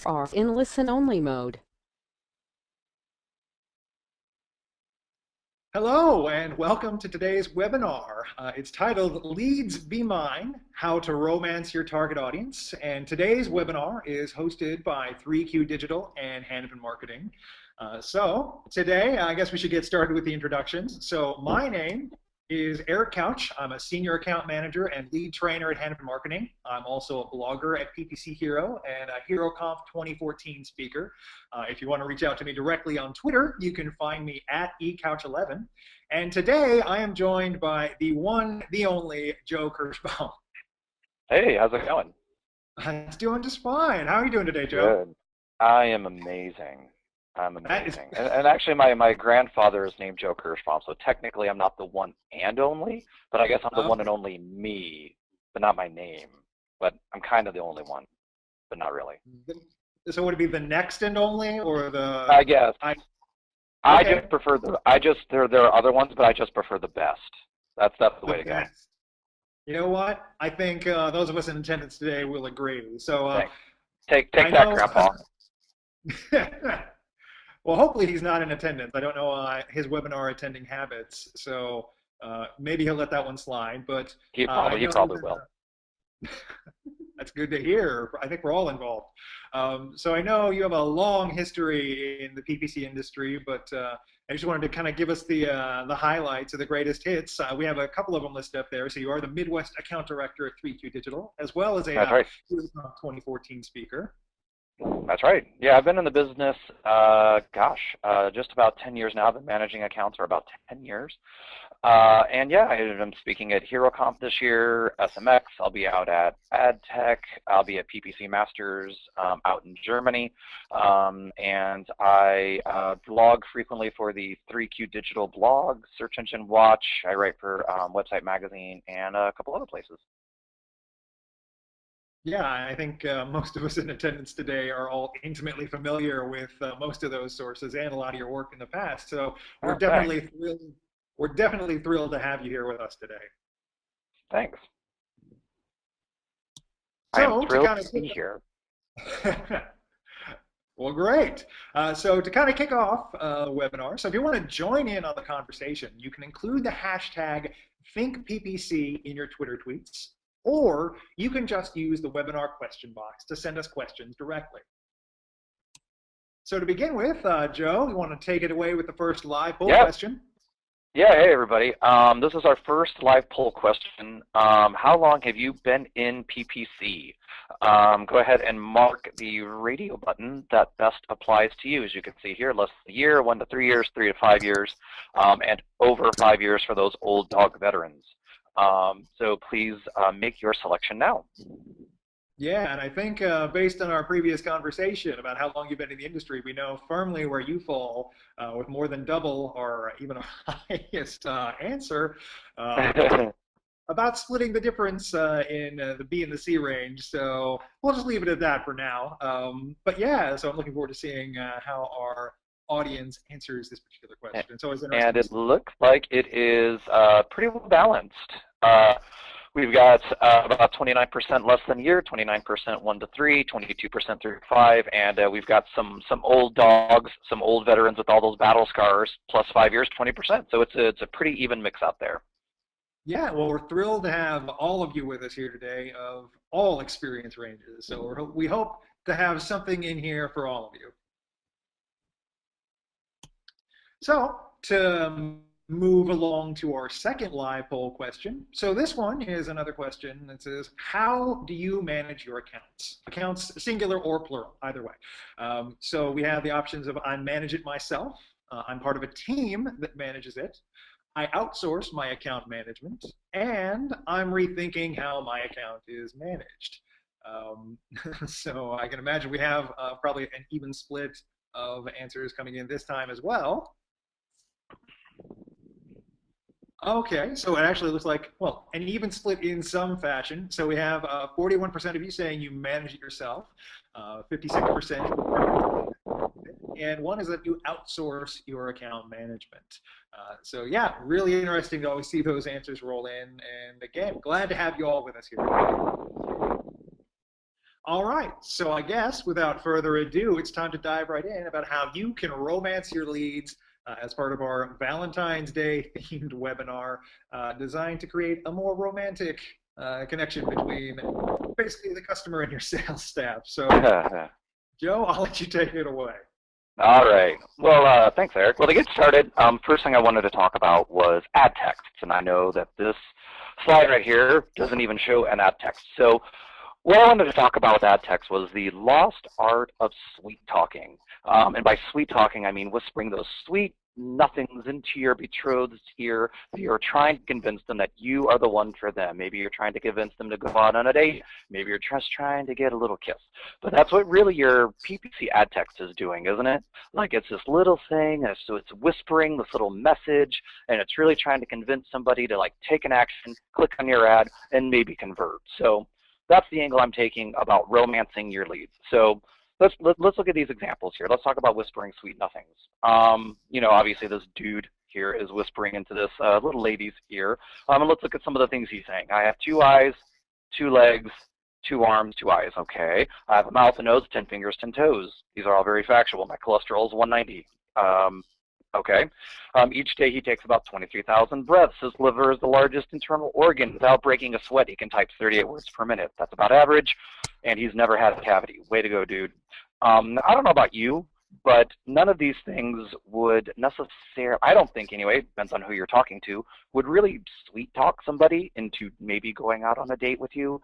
are in listen-only mode. Hello and welcome to today's webinar. It's titled Leads Be Mine, How to Romance Your Target Audience. And today's webinar is hosted by 3Q Digital and Hanapin Marketing. So today, I guess we should get started with the introductions. So my name is Eric Couch. I'm a senior account manager and lead trainer at Hanapin Marketing. I'm also a blogger at PPC Hero and a HeroConf 2014 speaker. If you want to reach out to me directly on Twitter, you can find me at eCouch11. And today I am joined by the one, the only Joe Kirschbaum. Hey, how's it going? It's doing just fine. How are you doing today, Joe? Good. I am amazing. I'm amazing. And actually, my grandfather is named Joe Kirschbaum, so technically I'm not the one and only, but I guess I'm the one and only me, but not my name. But I'm kind of the only one, but not really. So would it be the next and only, or the? I guess. Okay. I just prefer there are other ones, but I just prefer the best. That's the way to go. You know what? I think those of us in attendance today will agree. So take that, Grandpa. Well, hopefully he's not in attendance. I don't know his webinar attending habits, so maybe he'll let that one slide. But he probably will. That's good to hear. I think we're all involved. So I know you have a long history in the PPC industry, but I just wanted to kind of give us the highlights of the greatest hits. We have a couple of them listed up there. So you are the Midwest Account Director at 3Q Digital, as well as a 2014 speaker. That's right. Yeah, I've been in the business, just about 10 years now. I've been managing accounts for about 10 years. And yeah, I'm speaking at HeroConf this year, SMX. I'll be out at AdTech. I'll be at PPC Masters out in Germany. And I blog frequently for the 3Q Digital blog, Search Engine Watch. I write for Website Magazine and a couple other places. Yeah, I think most of us in attendance today are all intimately familiar with most of those sources and a lot of your work in the past. So we're definitely thrilled to have you here with us today. Thanks. So I'm thrilled to be here. Well, great. So to kind of kick off the webinar, so if you want to join in on the conversation, you can include the hashtag ThinkPPC in your Twitter tweets. Or you can just use the webinar question box to send us questions directly. So to begin with, Joe, you want to take it away with the first live poll question? Yeah, hey everybody. This is our first live poll question. How long have you been in PPC? Go ahead and mark the radio button that best applies to you. As you can see here, less than a year, 1 to 3 years, 3 to 5 years, and over 5 years for those old dog veterans. So please make your selection now. Yeah, and I think based on our previous conversation about how long you've been in the industry, we know firmly where you fall with more than double or even a highest answer about splitting the difference in the B and the C range. So we'll just leave it at that for now. But yeah, so I'm looking forward to seeing how our audience answers this particular question. And it looks like it is pretty well balanced. We've got about 29% less than a year, 29% 1 to 3, 22% 3 to 5, and we've got some old dogs, some old veterans with all those battle scars, plus 5 years, 20%. So it's a pretty even mix out there. Yeah, well, we're thrilled to have all of you with us here today of all experience ranges. So we hope to have something in here for all of you. So to move along to our second live poll question. So this one is another question that says, how do you manage your accounts? Accounts singular or plural, either way. So we have the options of I manage it myself, I'm part of a team that manages it, I outsource my account management, and I'm rethinking how my account is managed. So I can imagine we have probably an even split of answers coming in this time as well. Okay, so it actually looks like, well, an even split in some fashion. So we have 41% of you saying you manage it yourself, 56%, and one is that you outsource your account management. So yeah, really interesting to always see those answers roll in. And again, glad to have you all with us here. All right, so I guess without further ado, it's time to dive right in about how you can romance your leads as part of our Valentine's Day themed webinar designed to create a more romantic connection between basically the customer and your sales staff. So, Joe, I'll let you take it away. All right. Well, thanks, Eric. Well, to get started, first thing I wanted to talk about was ad texts, and I know that this slide right here doesn't even show an ad text. So what I wanted to talk about with ad text was the lost art of sweet talking. And by sweet talking, I mean whispering those sweet nothings into your betrothed's ear that you're trying to convince them that you are the one for them. Maybe you're trying to convince them to go out on a date. Maybe you're just trying to get a little kiss. But that's what really your PPC ad text is doing, isn't it? Like it's this little thing, and so it's whispering this little message, and it's really trying to convince somebody to like take an action, click on your ad, and maybe convert. So that's the angle I'm taking about romancing your leads. So let's look at these examples here. Let's talk about whispering sweet nothings. You know, obviously this dude here is whispering into this little lady's ear. And let's look at some of the things he's saying. I have 2 eyes, 2 legs, 2 arms, 2 eyes. Okay. I have a mouth, a nose, 10 fingers, 10 toes. These are all very factual. My cholesterol is 190. Okay. Each day he takes about 23,000 breaths. His liver is the largest internal organ. Without breaking a sweat, he can type 38 words per minute. That's about average, and he's never had a cavity. Way to go, dude. I don't know about you, but none of these things would necessarily, I don't think anyway, depends on who you're talking to, would really sweet talk somebody into maybe going out on a date with you.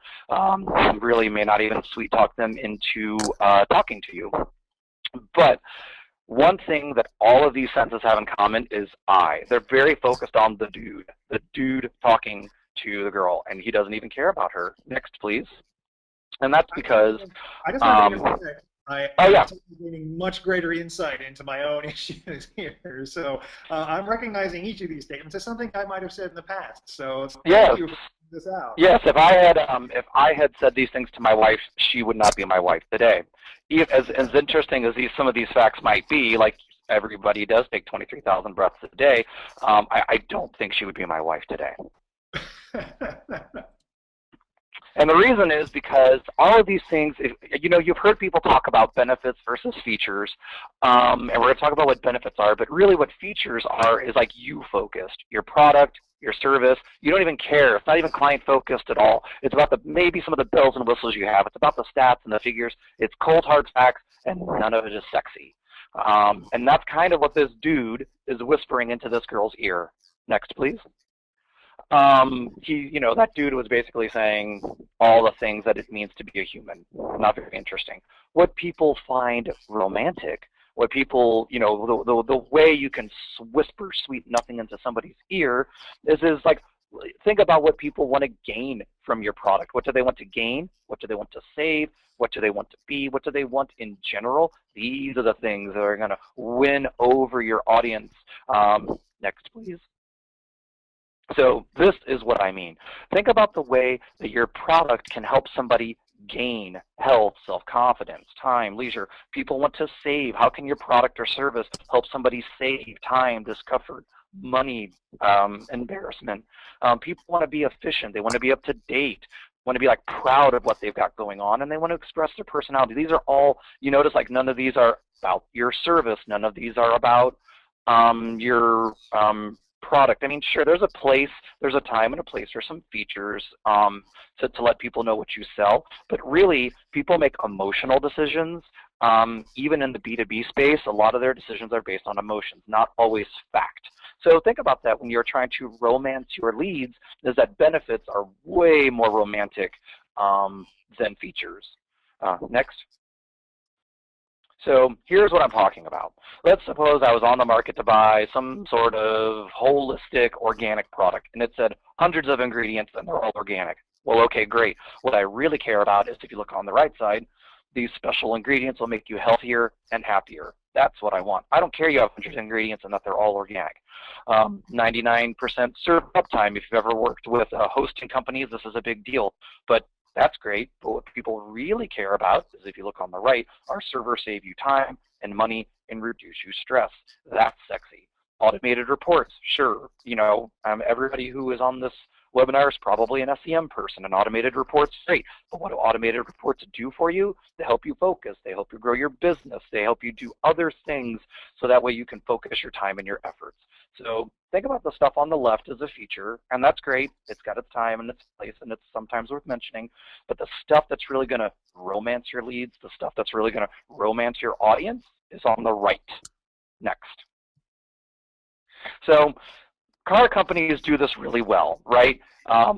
Really may not even sweet talk them into talking to you. But one thing that all of these sentences have in common is I. They're very focused on the dude talking to the girl, and he doesn't even care about her. Next, please. And that's because I just want to say, I'm gaining much greater insight into my own issues here. So I'm recognizing each of these statements as something I might have said in the past. So thank you for pointing this out. Yes, if I had said these things to my wife, she would not be my wife today. As interesting as some of these facts might be, like everybody does take 23,000 breaths a day, I don't think she would be my wife today. And the reason is because all of these things, you know, you've heard people talk about benefits versus features, and we're going to talk about what benefits are, but really what features are is like you-focused, your product, your service. You don't even care. It's not even client-focused at all. It's about maybe some of the bells and whistles you have. It's about the stats and the figures. It's cold, hard facts, and none of it is sexy. And that's kind of what this dude is whispering into this girl's ear. Next, please. You know, that dude was basically saying all the things that it means to be a human. Not very interesting. What people find romantic, what people, you know, the way you can whisper sweet nothing into somebody's ear is like, think about what people want to gain from your product. What do they want to gain? What do they want to save? What do they want to be? What do they want in general? These are the things that are going to win over your audience. Next, please. So this is what I mean. Think about the way that your product can help somebody gain health, self-confidence, time, leisure. People want to save. How can your product or service help somebody save time, discomfort, money, embarrassment? People want to be efficient. They want to be up to date, want to be like proud of what they've got going on, and they want to express their personality. These are all, you notice like none of these are about your service. None of these are about your product. I mean, sure, there's a time and a place for some features to let people know what you sell, but really people make emotional decisions. Even in the B2B space, a lot of their decisions are based on emotions, not always fact. So think about that when you're trying to romance your leads, is that benefits are way more romantic than features. Next. So here's what I'm talking about. Let's suppose I was on the market to buy some sort of holistic organic product, and it said hundreds of ingredients and they're all organic. Well, okay, great. What I really care about is if you look on the right side, these special ingredients will make you healthier and happier. That's what I want. I don't care you have hundreds of ingredients and that they're all organic. 99% serve uptime. If you've ever worked with hosting companies, this is a big deal. But that's great, but what people really care about is, if you look on the right, our servers save you time and money and reduce you stress. That's sexy. Automated reports, sure. You know, everybody who is on this Webinar is probably an SEM person, and automated reports, great. But what do automated reports do for you? They help you focus. They help you grow your business. They help you do other things so that way you can focus your time and your efforts. So think about the stuff on the left as a feature, and that's great. It's got its time and its place, and it's sometimes worth mentioning. But the stuff that's really going to romance your leads, the stuff that's really going to romance your audience is on the right. Next. So car companies do this really well, right?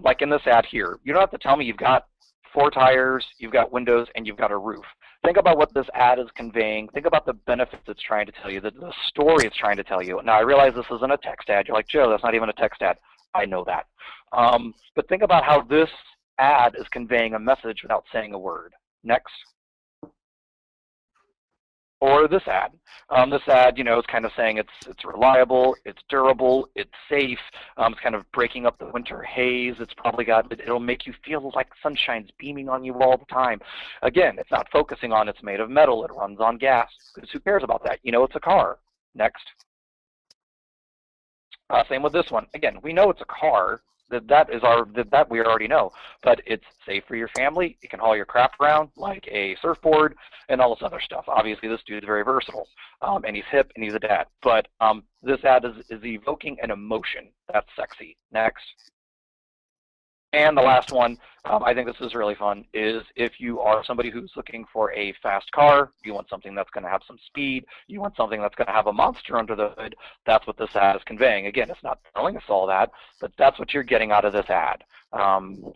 Like in this ad here, you don't have to tell me you've got 4 tires, you've got windows, and you've got a roof. Think about what this ad is conveying. Think about the benefits it's trying to tell you, the story it's trying to tell you. Now, I realize this isn't a text ad. You're like, Joe, that's not even a text ad. I know that. But think about how this ad is conveying a message without saying a word. Next. Or this ad. This ad, you know, is kind of saying it's reliable, it's durable, it's safe. It's kind of breaking up the winter haze. It's probably got, it'll make you feel like sunshine's beaming on you all the time. Again, it's not focusing on it's made of metal, it runs on gas. Because who cares about that? You know, it's a car. Next. Same with this one. Again, we know it's a car. That we already know, but it's safe for your family. You can haul your crap around like a surfboard and all this other stuff. Obviously, this dude's very versatile, and he's hip and he's a dad. But this ad is evoking an emotion. That's sexy. Next. And the last one, I think this is really fun, is if you are somebody who's looking for a fast car, you want something that's going to have some speed, you want something that's going to have a monster under the hood, that's what this ad is conveying. Again, it's not telling us all that, but that's what you're getting out of this ad.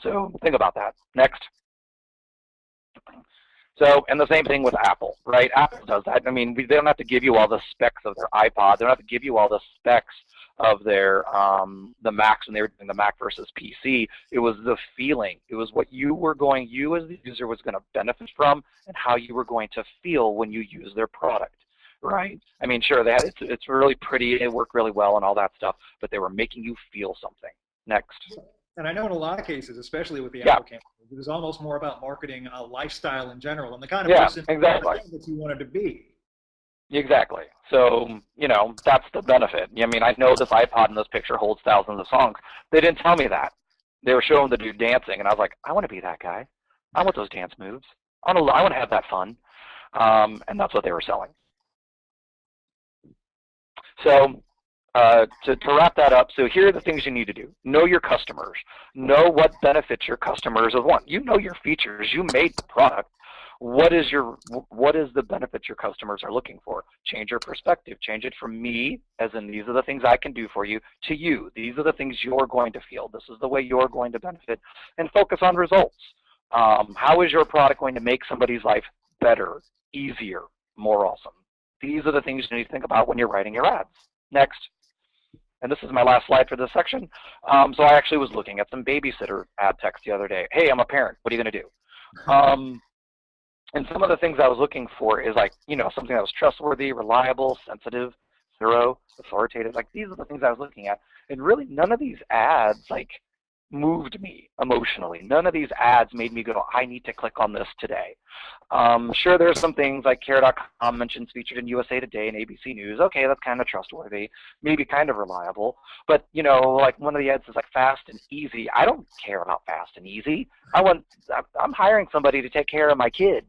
So think about that. Next. So, and the same thing with Apple, right? Apple does that. I mean, they don't have to give you all the specs of their iPod. They don't have to give you all the specs of their the Macs when they were doing the Mac versus PC. It was the feeling. It was what you as the user was going to benefit from, and how you were going to feel when you use their product, right? I mean, sure, it's really pretty, it worked really well and all that stuff, but they were making you feel something. Next. And I know in a lot of cases, especially with the Apple campaign, it was almost more about marketing a lifestyle in general and the kind of person that you wanted to be. Exactly. So, you know, that's the benefit. I mean, I know this iPod in this picture holds thousands of songs. They didn't tell me that. They were showing the dude dancing, and I was like, I want to be that guy. I want those dance moves. I want to have that fun. And that's what they were selling. So to wrap that up, so here are the things you need to do. Know your customers. Know what benefits your customers of want. You know your features. You made the product. What is the benefits your customers are looking for? Change your perspective. Change it from me, as in these are the things I can do for you, to you. These are the things you're going to feel. This is the way you're going to benefit. And focus on results. How is your product going to make somebody's life better, easier, more awesome? These are the things you need to think about when you're writing your ads. Next. And this is my last slide for this section. So I actually was looking at some babysitter ad text the other day. Hey, I'm a parent. What are you going to do? And some of the things I was looking for is like, you know, something that was trustworthy, reliable, sensitive, thorough, authoritative. Like, these are the things I was looking at. And really, none of these ads, like, moved me emotionally. None of these ads made me go, I need to click on this today. Sure, there's some things like Care.com mentions featured in USA Today and ABC News. Okay, that's kind of trustworthy, maybe kind of reliable. But, you know, like one of the ads is like fast and easy. I don't care about fast and easy. I'm hiring somebody to take care of my kid.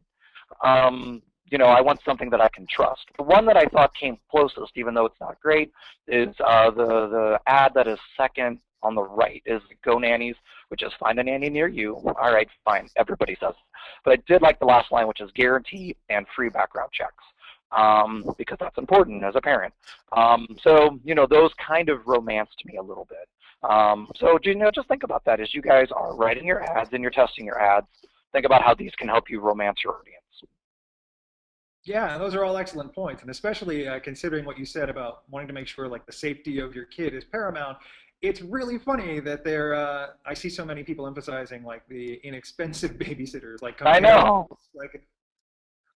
You know, I want something that I can trust. The one that I thought came closest, even though it's not great, is the ad that is second on the right is Go Nannies, which is find a nanny near you. All right, fine, everybody says. But I did like the last line, which is guarantee and free background checks, because that's important as a parent. So, you know, those kind of romanced me a little bit. So, you know, just think about that as you guys are writing your ads and you're testing your ads. Think about how these can help you romance your audience. Yeah, those are all excellent points, and especially considering what you said about wanting to make sure like the safety of your kid is paramount. It's really funny that I see so many people emphasizing like the inexpensive babysitters. Like, I know. Like,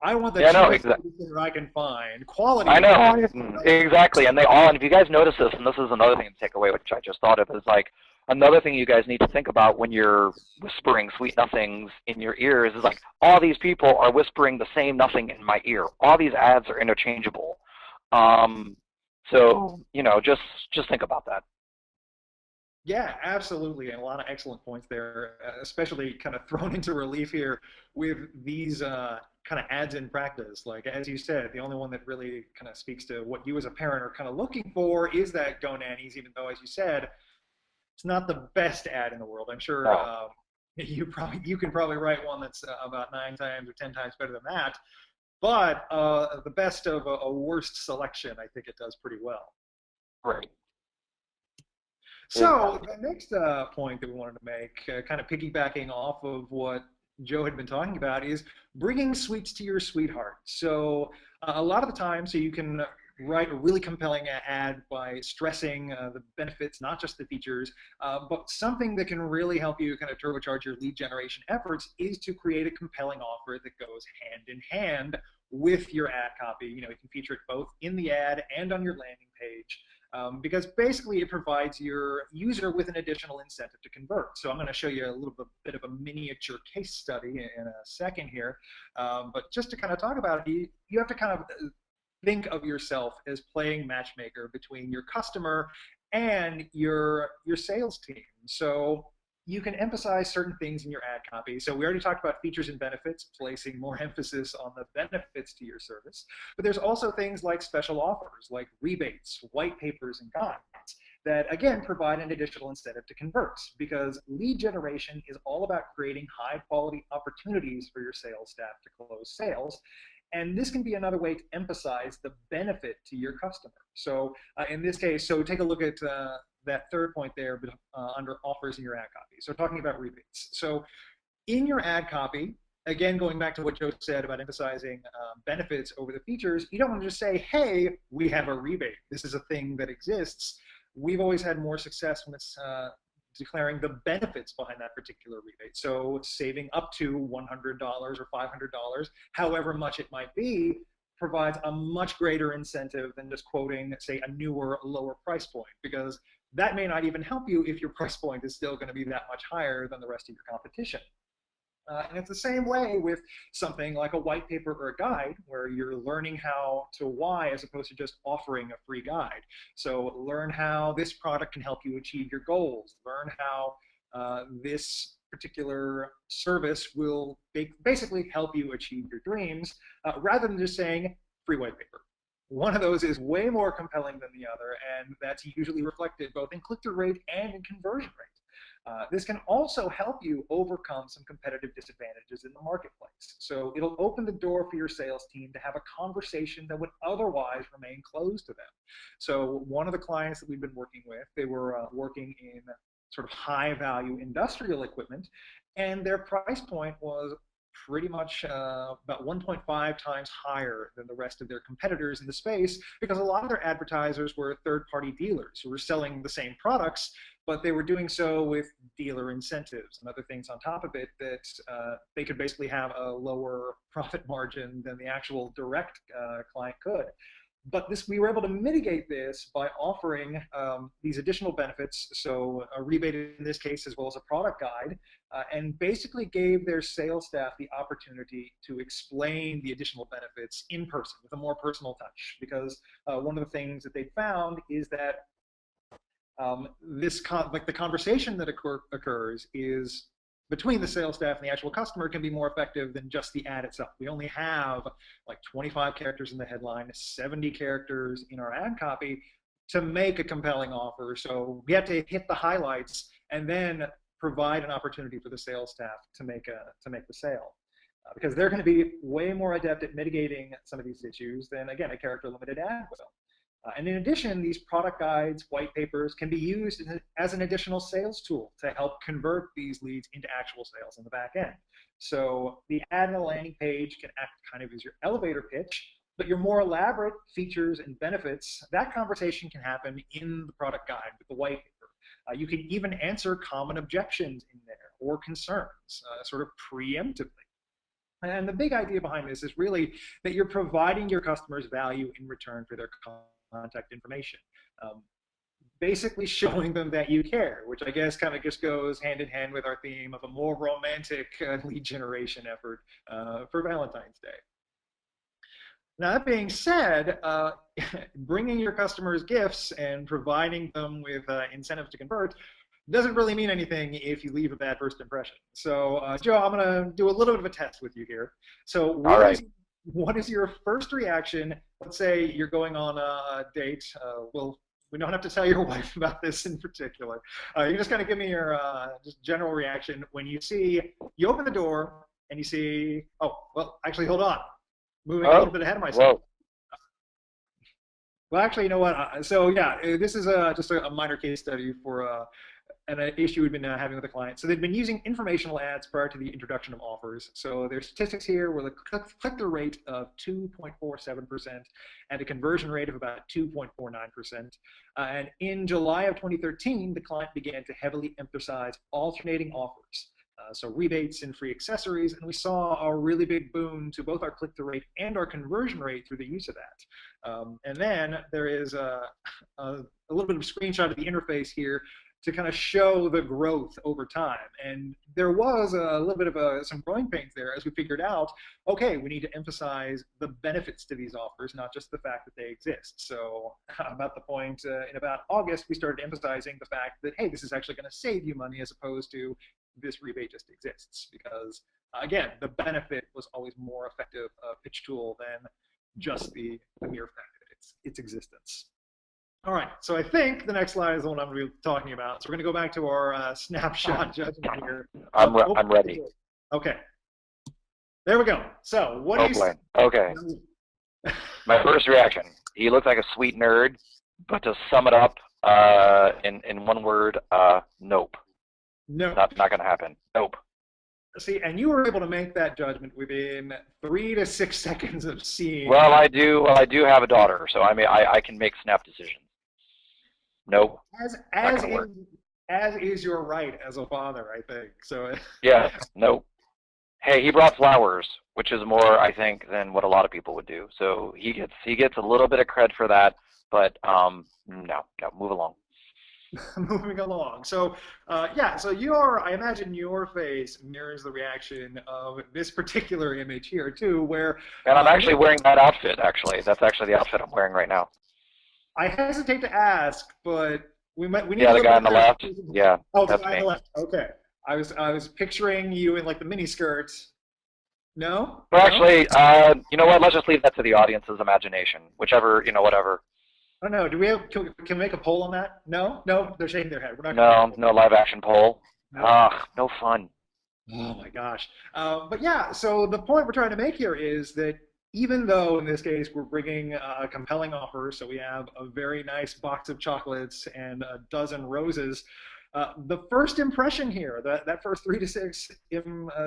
I want the cheapest babysitter I can find. Quality. I know, exactly. And if you guys notice this, and this is another thing to take away, which I just thought of, is like another thing you guys need to think about when you're whispering sweet nothings in your ears is like all these people are whispering the same nothing in my ear. All these ads are interchangeable. So, you know, just think about that. Yeah, absolutely, and a lot of excellent points there, especially kind of thrown into relief here with these kind of ads in practice. Like as you said, the only one that really kind of speaks to what you as a parent are kind of looking for is that Go Nannies, even though, as you said, it's not the best ad in the world. I'm sure No. you can probably write one that's about 9 times or 10 times better than that. But the best of a worst selection, I think it does pretty well. Great. So the next point that we wanted to make, kind of piggybacking off of what Joe had been talking about, is bringing sweets to your sweetheart. So a lot of the time, so you can write a really compelling ad by stressing the benefits, not just the features, but something that can really help you kind of turbocharge your lead generation efforts is to create a compelling offer that goes hand in hand with your ad copy. You know, you can feature it both in the ad and on your landing page. Because basically it provides your user with an additional incentive to convert. So I'm going to show you a little bit of a miniature case study in a second here. But just to kind of talk about it, you have to kind of think of yourself as playing matchmaker between your customer and your sales team. So you can emphasize certain things in your ad copy. So we already talked about features and benefits, placing more emphasis on the benefits to your service. But there's also things like special offers, like rebates, white papers, and guides that, again, provide an additional incentive to convert, because lead generation is all about creating high quality opportunities for your sales staff to close sales. And this can be another way to emphasize the benefit to your customer. So in this case, so take a look at that third point there under offers in your ad copy. So talking about rebates. So in your ad copy, again, going back to what Joe said about emphasizing benefits over the features, you don't want to just say, hey, we have a rebate. This is a thing that exists. We've always had more success when it's declaring the benefits behind that particular rebate. So saving up to $100 or $500, however much it might be, provides a much greater incentive than just quoting, say, a newer, lower price point, because that may not even help you if your price point is still going to be that much higher than the rest of your competition. And it's the same way with something like a white paper or a guide, where you're learning how to why as opposed to just offering a free guide. So learn how this product can help you achieve your goals. Learn how this particular service will basically help you achieve your dreams, rather than just saying free white paper. One of those is way more compelling than the other, and that's usually reflected both in click-through rate and in conversion rate. This can also help you overcome some competitive disadvantages in the marketplace. So it'll open the door for your sales team to have a conversation that would otherwise remain closed to them. So one of the clients that we've been working with, they were working in sort of high value industrial equipment, and their price point was pretty much about 1.5 times higher than the rest of their competitors in the space, because a lot of their advertisers were third-party dealers who were selling the same products, but they were doing so with dealer incentives and other things on top of it that they could basically have a lower profit margin than the actual direct client could. But we were able to mitigate this by offering these additional benefits, so a rebate in this case, as well as a product guide, and basically gave their sales staff the opportunity to explain the additional benefits in person with a more personal touch. Because one of the things that they found is that the conversation that occurs is between the sales staff and the actual customer can be more effective than just the ad itself. We only have like 25 characters in the headline, 70 characters in our ad copy to make a compelling offer. So we have to hit the highlights and then provide an opportunity for the sales staff to make the sale. Because they're going to be way more adept at mitigating some of these issues than, again, a character limited ad will. And in addition, these product guides, white papers, can be used as an additional sales tool to help convert these leads into actual sales in the back end. So the ad and the landing page can act kind of as your elevator pitch, but your more elaborate features and benefits, that conversation can happen in the product guide with the white paper. You can even answer common objections in there or concerns, sort of preemptively. And the big idea behind this is really that you're providing your customers value in return for their contact information. Basically showing them that you care, which I guess kind of just goes hand in hand with our theme of a more romantic lead generation effort for Valentine's Day. Now, that being said, bringing your customers gifts and providing them with incentives to convert doesn't really mean anything if you leave a bad first impression. So, Joe, I'm going to do a little bit of a test with you here. So, All right. what is your first reaction? Let's say you're going on a date. We don't have to tell your wife about this in particular. You just kind of give me your just general reaction when you open the door and you see. Oh, well, actually, hold on. Moving a little bit ahead of myself. Whoa. Well, actually, you know what? So yeah, this is just a minor case study for an issue we've been having with a client. So they've been using informational ads prior to the introduction of offers. So there's statistics here where the click-through rate of 2.47% and a conversion rate of about 2.49%. And in July of 2013, the client began to heavily emphasize alternating offers. So rebates and free accessories, and we saw a really big boom to both our click-through rate and our conversion rate through the use of that. And then there is a little bit of a screenshot of the interface here to kind of show the growth over time. And there was a little bit of some growing pains there as we figured out, okay, we need to emphasize the benefits to these offers, not just the fact that they exist. So about the point in about August, we started emphasizing the fact that, hey, this is actually going to save you money as opposed to this rebate just exists, because again, the benefit was always more effective pitch tool than just the mere fact of its existence. All right, so I think the next slide is the one I'm going to be talking about. So we're going to go back to our snapshot judgment here. I'm ready. Okay, there we go. So what do you say? Okay. My first reaction, he looks like a sweet nerd, but to sum it up in one word, nope. No. Not going to happen. Nope. See, and you were able to make that judgment within 3 to 6 seconds of seeing. Well, I do have a daughter, so I mean, I can make snap decisions. Nope. As is your right as a father, I think. So. Yeah. Nope. Hey, he brought flowers, which is more, I think, than what a lot of people would do. So he gets a little bit of cred for that, but no, move along. Moving along. So, yeah, so I imagine your face mirrors the reaction of this particular image here, too, where... And I'm actually wearing that outfit, actually. That's actually the outfit I'm wearing right now. I hesitate to ask, but we need... Yeah, the guy on the left? Yeah, oh, that's the guy me. on the left. Okay. I was picturing you in, like, the mini skirts. No? Well, no? actually, you know what? Let's just leave that to the audience's imagination. Whichever, whatever. Oh no, can we make a poll on that? No, they're shaking their head. We're not. No live action poll. No. No fun. Oh my gosh. But yeah, so the point we're trying to make here is that even though in this case we're bringing a compelling offer, so we have a very nice box of chocolates and a dozen roses, the first impression here, that first 3 to 6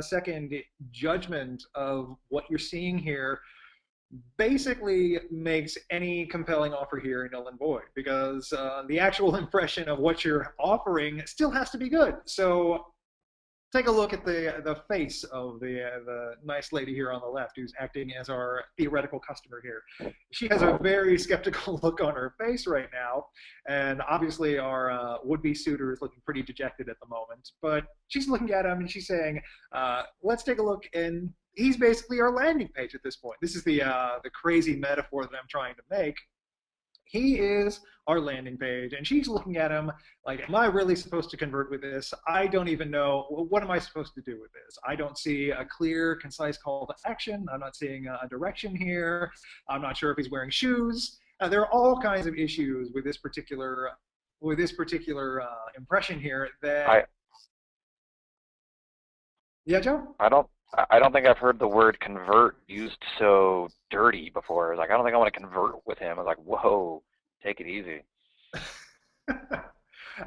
second judgment of what you're seeing here, basically makes any compelling offer here null and void, because the actual impression of what you're offering still has to be good. So take a look at the face of the nice lady here on the left who's acting as our theoretical customer here. She has a very skeptical look on her face right now, and obviously our would-be suitor is looking pretty dejected at the moment, but she's looking at him and she's saying, let's take a look, and he's basically our landing page at this point. This is the crazy metaphor that I'm trying to make. He is our landing page, and she's looking at him like, am I really supposed to convert with this? I don't even know. What am I supposed to do with this? I don't see a clear, concise call to action. I'm not seeing a direction here. I'm not sure if he's wearing shoes. There are all kinds of issues with this particular impression here that. Yeah, Joe? I don't think I've heard the word convert used so dirty before. I was like, I don't think I want to convert with him. I was like, whoa, take it easy. That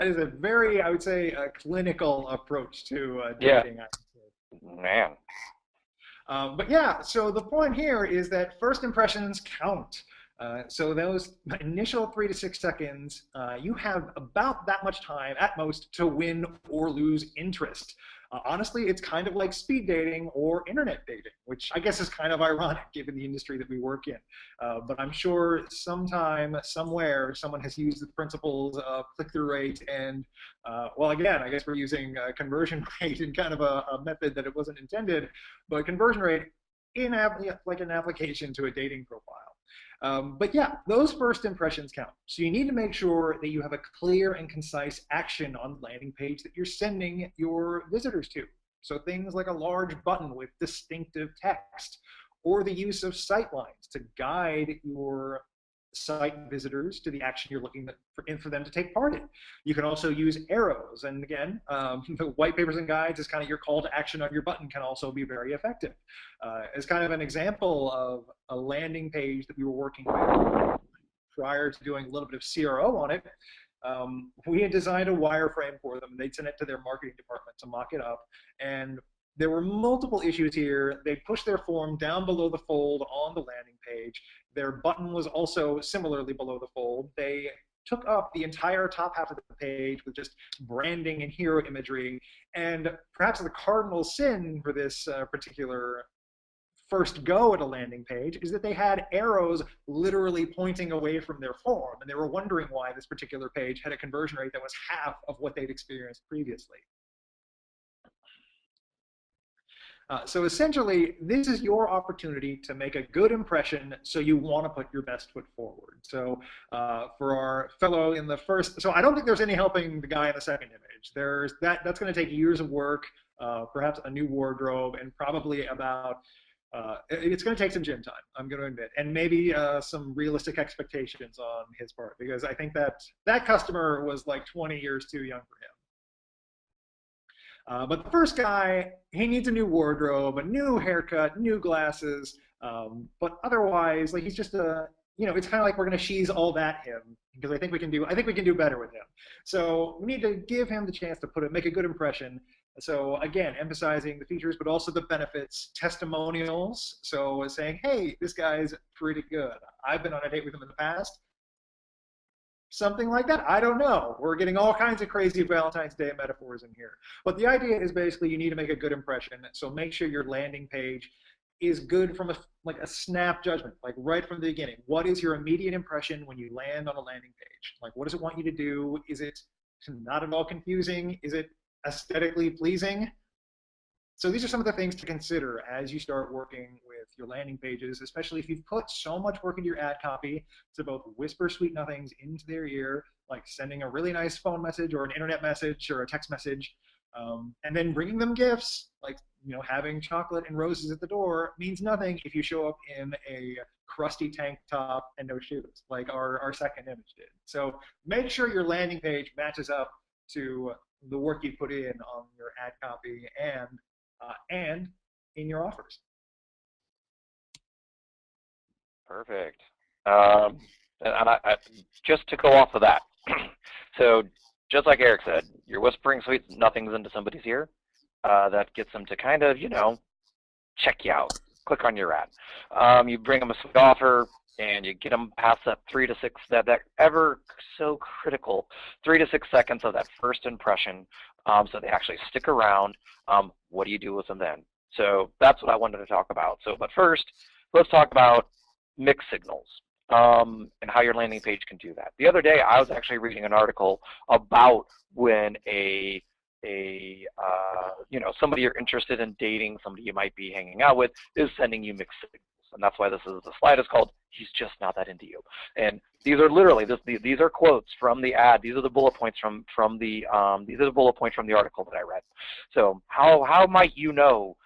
is a very, I would say, a clinical approach to dating. Yeah. Man. But yeah, so the point here is that first impressions count. So those initial 3 to 6 seconds, you have about that much time at most to win or lose interest. Honestly, it's kind of like speed dating or internet dating, which I guess is kind of ironic given the industry that we work in. But I'm sure sometime, somewhere, someone has used the principles of click-through rate and, well, again, I guess we're using conversion rate in kind of a method that it wasn't intended, but conversion rate in like an application to a dating profile. But yeah, those first impressions count. So you need to make sure that you have a clear and concise action on the landing page that you're sending your visitors to. So things like a large button with distinctive text, or the use of sight lines to guide your site visitors to the action you're looking for them to take part in. You can also use arrows, and again, the white papers and guides is kind of your call to action on your button, can also be very effective. As kind of an example of a landing page that we were working with prior to doing a little bit of CRO on it, we had designed a wireframe for them. They'd send it to their marketing department to mock it up, and there were multiple issues here. They pushed their form down below the fold on the landing page. Their button was also similarly below the fold. They took up the entire top half of the page with just branding and hero imagery. And perhaps the cardinal sin for this particular first go at a landing page is that they had arrows literally pointing away from their form. And they were wondering why this particular page had a conversion rate that was half of what they'd experienced previously. So essentially, this is your opportunity to make a good impression, so you want to put your best foot forward. So for our fellow in the first, so I don't think there's any helping the guy in the second image. That's going to take years of work, perhaps a new wardrobe, and probably about, it's going to take some gym time, I'm going to admit, and maybe some realistic expectations on his part, because I think that customer was like 20 years too young for him. But the first guy, he needs a new wardrobe, a new haircut, new glasses, but otherwise, like, he's just a, it's kind of like we're going to she's all that him, because I think we can do better with him. So we need to give him the chance to make a good impression. So again, emphasizing the features, but also the benefits, testimonials. So saying, hey, this guy's pretty good. I've been on a date with him in the past. Something like that. I don't know. We're getting all kinds of crazy Valentine's Day metaphors in here. But the idea is basically you need to make a good impression. So make sure your landing page is good from a snap judgment, like right from the beginning. What is your immediate impression when you land on a landing page? Like, what does it want you to do? Is it not at all confusing? Is it aesthetically pleasing? So these are some of the things to consider as you start working with your landing pages, especially if you've put so much work into your ad copy to both whisper sweet nothings into their ear, like sending a really nice phone message or an internet message or a text message, and then bringing them gifts, like having chocolate and roses at the door means nothing if you show up in a crusty tank top and no shoes, like our second image did. So make sure your landing page matches up to the work you put in on your ad copy and in your offers. Perfect. And I, just to go off of that, so just like Eric said, you're whispering sweet nothings into somebody's ear. That gets them to kind of, check you out, click on your ad. You bring them a sweet offer, and you get them past that 3 to 6, that ever so critical 3 to 6 seconds of that first impression, so they actually stick around. What do you do with them then? So that's what I wanted to talk about. So, but first, let's talk about mixed signals and how your landing page can do that. The other day, I was actually reading an article about when somebody you're interested in dating, somebody you might be hanging out with, is sending you mixed signals. And that's why the slide is called "He's Just Not That Into You." And these are literally these are quotes from the ad. These are the bullet points from the article that I read. So how might you know,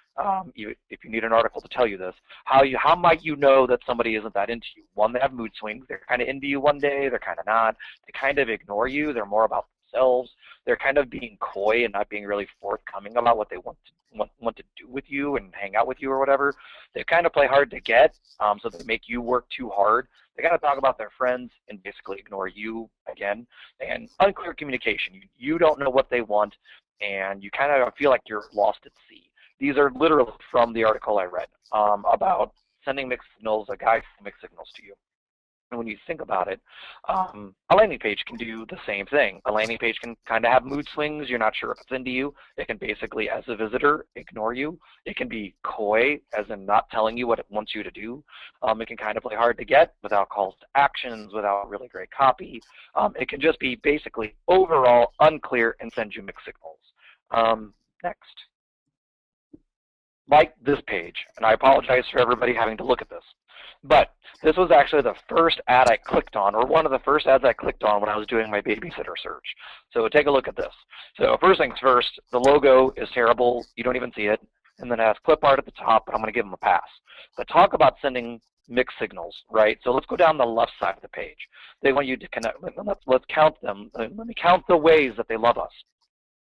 if you need an article to tell you this, how might you know that somebody isn't that into you? One, they have mood swings. They're kind of into you one day, they're kind of not. They kind of ignore you. They're more about themselves. They're kind of being coy and not being really forthcoming about what they want to do with you and hang out with you or whatever. They kind of play hard to get, so they make you work too hard. They got to talk about their friends and basically ignore you again. And unclear communication. You don't know what they want, and you kind of feel like you're lost at sea. These are literally from the article I read about sending mixed signals, a guy sending mixed signals to you. And when you think about it, a landing page can do the same thing. A landing page can kind of have mood swings. You're not sure if it's into you. It can basically, as a visitor, ignore you. It can be coy, as in not telling you what it wants you to do. It can kind of play hard to get without calls to actions, without really great copy. It can just be basically overall unclear and send you mixed signals. Next. Like this page, and I apologize for everybody having to look at this, but This was actually the first ad I clicked on, or one of the first ads I clicked on when I was doing my babysitter search. So take a look at this. So first things first, the logo is terrible. You don't even see it. And then it has clip art at the top, but I'm going to give them a pass. But talk about sending mixed signals, right? So let's go down the left side of the page. They want you to connect. Let's count them. Let me count the ways that they love us.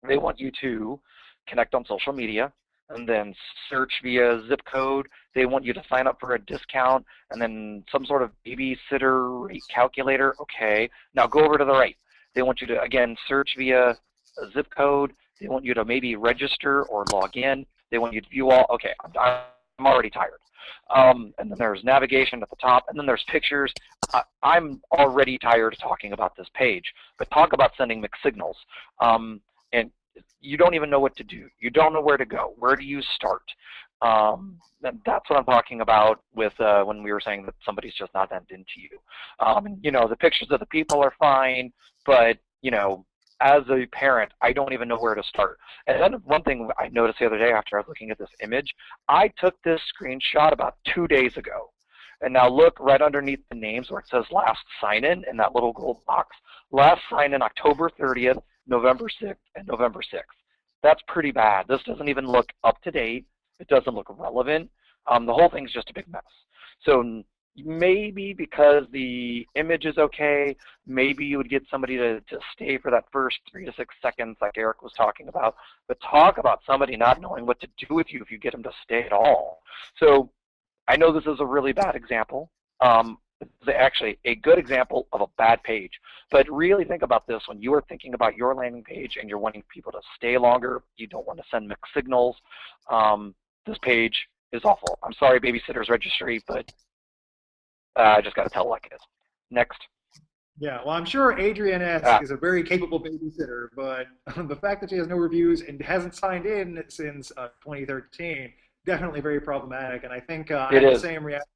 They want you to connect on social media, and then search via zip code. They want you to sign up for a discount, and then some sort of babysitter rate calculator. Okay, now go over to the right. They want you to, again, search via a zip code. They want you to maybe register or log in. They want you to view all. Okay, I'm already tired. And then there's navigation at the top, and then there's pictures. I'm already tired of talking about this page, but talk about sending mixed signals. And you don't even know what to do. You don't know where to go. Where do you start? That's what I'm talking about with when we were saying that somebody's just not that into you. You know, the pictures of the people are fine, but, you know, as a parent, I don't even know where to start. And then one thing I noticed the other day after I was looking at this image, I took this screenshot about 2 days ago. And now look right underneath the names where it says last sign-in in that little gold box. Last sign-in October 30th, November 6th, and November 6th. That's pretty bad. This doesn't even look up to date. It doesn't look relevant. The whole thing's just a big mess. So maybe because the image is okay, maybe you would get somebody to stay for that first 3 to 6 seconds like Eric was talking about, but talk about somebody not knowing what to do with you if you get them to stay at all. So I know this is a really bad example. It's actually a good example of a bad page, but really think about this when you are thinking about your landing page and you're wanting people to stay longer, you don't want to send mixed signals. This page is awful. I'm sorry, Babysitter's Registry, but I just got to tell it like it is. Next. Yeah, well, I'm sure Adrienne S. is a very capable babysitter, but the fact that she has no reviews and hasn't signed in since 2013, definitely very problematic. And I think I had the same reaction.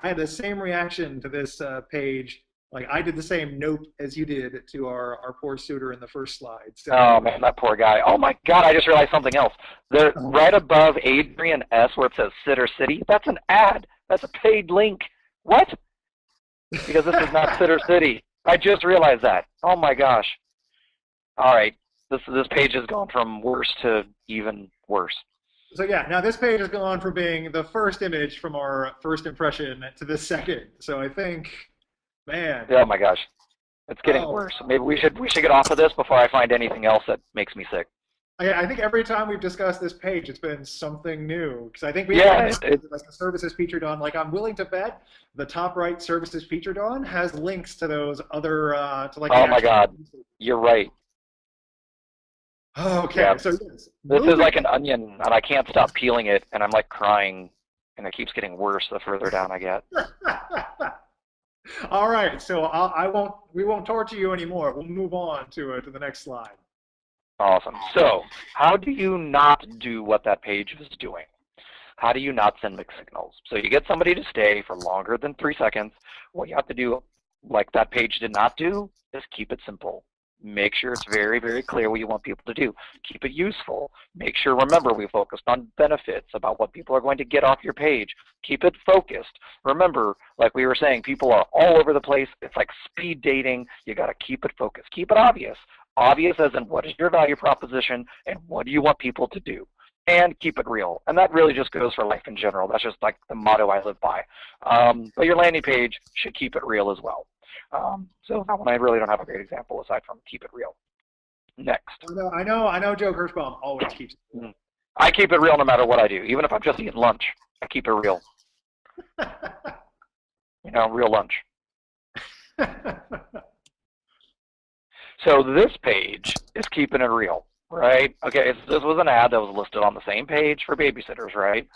I had the same reaction to this page. Like, I did the same nope as you did to our poor suitor in the first slide. So, oh, man, that poor guy. Oh, my God, I just realized something else. They're right above Adrienne S. where it says Sitter City. That's an ad. That's a paid link. What? Because this is not Sitter City. I just realized that. Oh, my gosh. All right. This page has gone from worse to even worse. So yeah, now this page has gone from being the first image from our first impression to the second. So I think, man. Oh my gosh, it's getting worse. Maybe we should get off of this before I find anything else that makes me sick. I think every time we've discussed this page, it's been something new. Because I think we have like the services featured on. Like, I'm willing to bet the top right services featured on has links to those other to like. Oh my God, you're right. Okay, yeah. So yes. This is like an onion, and I can't stop peeling it, and I'm like crying, and it keeps getting worse the further down I get. All right, so we won't torture you anymore. We'll move on to the next slide. Awesome. So, how do you not do what that page is doing? How do you not send mixed signals? So you get somebody to stay for longer than 3 seconds. What you have to do, like that page did not do, is keep it simple. Make sure it's very, very clear what you want people to do. Keep it useful. Make sure, remember, we focused on benefits, about what people are going to get off your page. Keep it focused. Remember, like we were saying, people are all over the place. It's like speed dating. You got to keep it focused. Keep it obvious. Obvious as in what is your value proposition and what do you want people to do. And keep it real. And that really just goes for life in general. That's just like the motto I live by. But your landing page should keep it real as well. So that one I really don't have a great example aside from keep it real. Next. I know Joe Kirschbaum always keeps it real. I keep it real no matter what I do. Even if I'm just eating lunch, I keep it real. You know, real lunch. So this page is keeping it real, right? Okay, this was an ad that was listed on the same page for babysitters, right?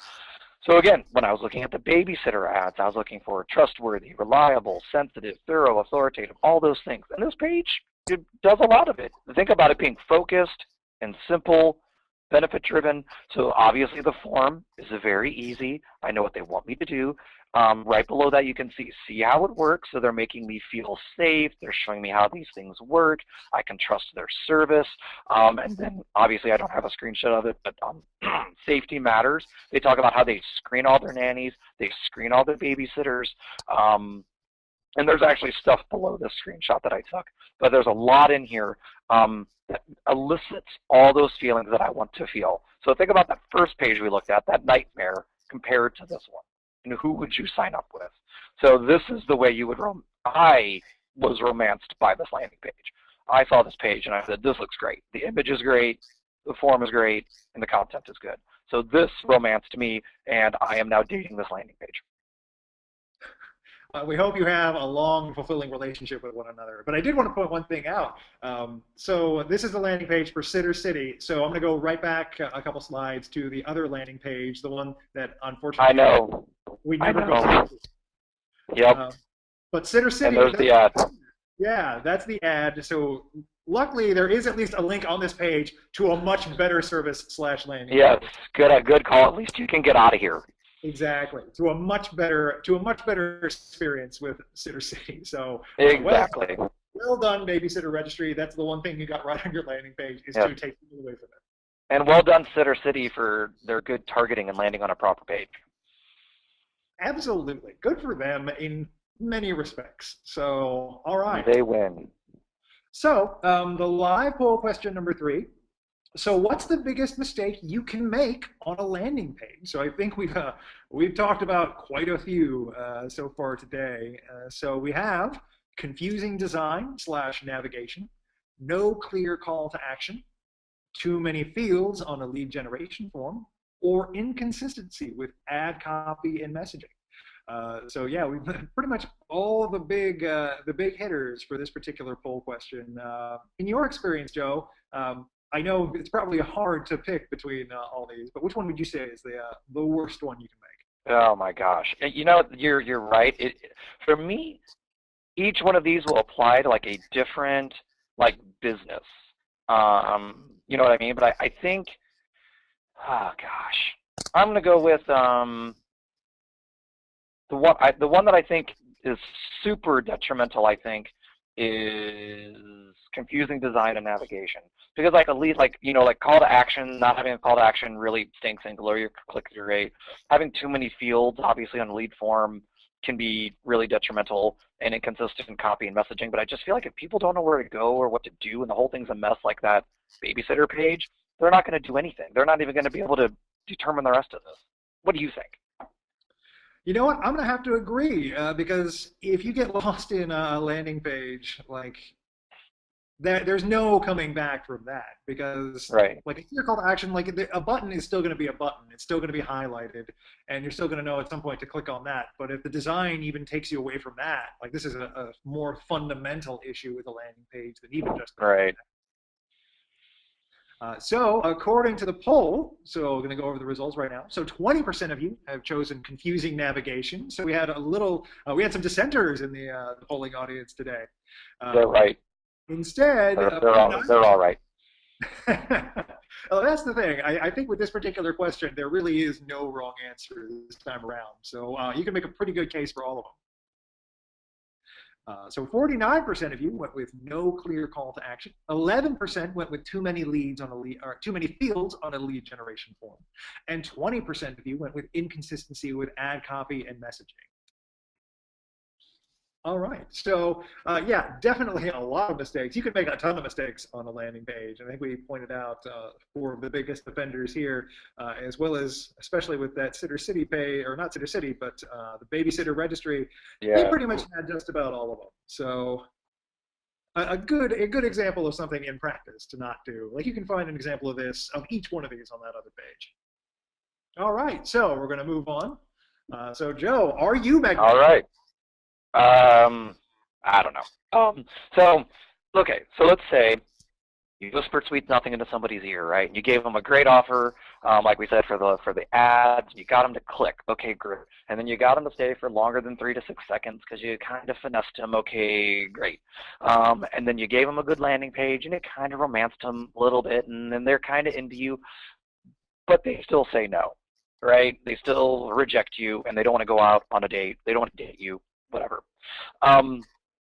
So again, when I was looking at the babysitter ads, I was looking for trustworthy, reliable, sensitive, thorough, authoritative, all those things. And this page, it does a lot of it. Think about it being focused and simple, benefit-driven. So obviously the form is very easy. I know what they want me to do. Right below that, you can see how it works. So they're making me feel safe. They're showing me how these things work. I can trust their service. And then obviously I don't have a screenshot of it, but safety matters. They talk about how they screen all their nannies. They screen all their babysitters. And there's actually stuff below this screenshot that I took. But there's a lot in here that elicits all those feelings that I want to feel. So think about that first page we looked at, that nightmare, compared to this one. And who would you sign up with? So this is the way you would I was romanced by this landing page. I saw this page and I said, this looks great. The image is great, the form is great, and the content is good. So this romanced me, and I am now dating this landing page. We hope you have a long, fulfilling relationship with one another. But I did want to point one thing out. So this is the landing page for Sitter City. So I'm going to go right back a couple slides to the other landing page, the one that unfortunately I know. we never I go know. to. Yep. But Sitter City. And there's the ad. Yeah, that's the ad. So luckily, there is at least a link on this page to a much better service / landing page. Yes, good call. At least you can get out of here. Exactly, to a much better experience with Sitter City. So exactly. Well done, Babysitter Registry. That's the one thing you got right on your landing page, is to take people away from it. And well done, Sitter City, for their good targeting and landing on a proper page. Absolutely, good for them in many respects. So all right, they win. So the live poll question number 3. So what's the biggest mistake you can make on a landing page? So I think we've talked about quite a few so far today. So we have confusing design / navigation, no clear call to action, too many fields on a lead generation form, or inconsistency with ad copy and messaging. So yeah, we've pretty much all the big hitters for this particular poll question. In your experience, Joe, I know it's probably hard to pick between all these, but which one would you say is the worst one you can make? Oh my gosh! You know, you're right. For me, each one of these will apply to like a different business. You know what I mean? But I think, oh gosh, I'm gonna go with the one that I think is super detrimental. I think is confusing design and navigation. Because call to action, not having a call to action really stinks and lower your click-through rate. Having too many fields, obviously, on a lead form can be really detrimental and inconsistent in copy and messaging. But I just feel like if people don't know where to go or what to do and the whole thing's a mess like that babysitter page, they're not going to do anything. They're not even going to be able to determine the rest of this. What do you think? You know what? I'm going to have to agree because if you get lost in a landing page, there's no coming back from that, because right. If you're call to action, a button is still going to be a button. It's still going to be highlighted, and you're still going to know at some point to click on that. But if the design even takes you away from that, this is a more fundamental issue with a landing page than even just right. So according to the poll, so we're going to go over the results right now. So 20% of you have chosen confusing navigation. So we had we had some dissenters in the polling audience today. They're right. Instead, they're all right. Well, that's the thing. I think with this particular question, there really is no wrong answer this time around. So you can make a pretty good case for all of them. So 49% of you went with no clear call to action. 11% went with too many leads on a lead, or too many fields on a lead generation form, and 20% of you went with inconsistency with ad copy and messaging. All right, so yeah, definitely a lot of mistakes. You can make a ton of mistakes on a landing page. I think we pointed out 4 of the biggest offenders here, as well as especially with that Sitter City pay, or not Sitter City, but the Babysitter Registry. Yeah. They pretty much had just about all of them. So a good example of something in practice to not do. You can find an example of this, of each one of these on that other page. All right, so we're going to move on. So Joe, are you making? All right. I don't know. So let's say you whispered sweet nothing into somebody's ear, right? You gave them a great offer, like we said, for the ads. You got them to click. Okay, great. And then you got them to stay for longer than 3 to 6 seconds because you kind of finessed them. Okay, great. And then you gave them a good landing page, and it kind of romanced them a little bit, and then they're kind of into you, but they still say no. right? They still reject you, and they don't want to go out on a date. They don't want to date you, whatever.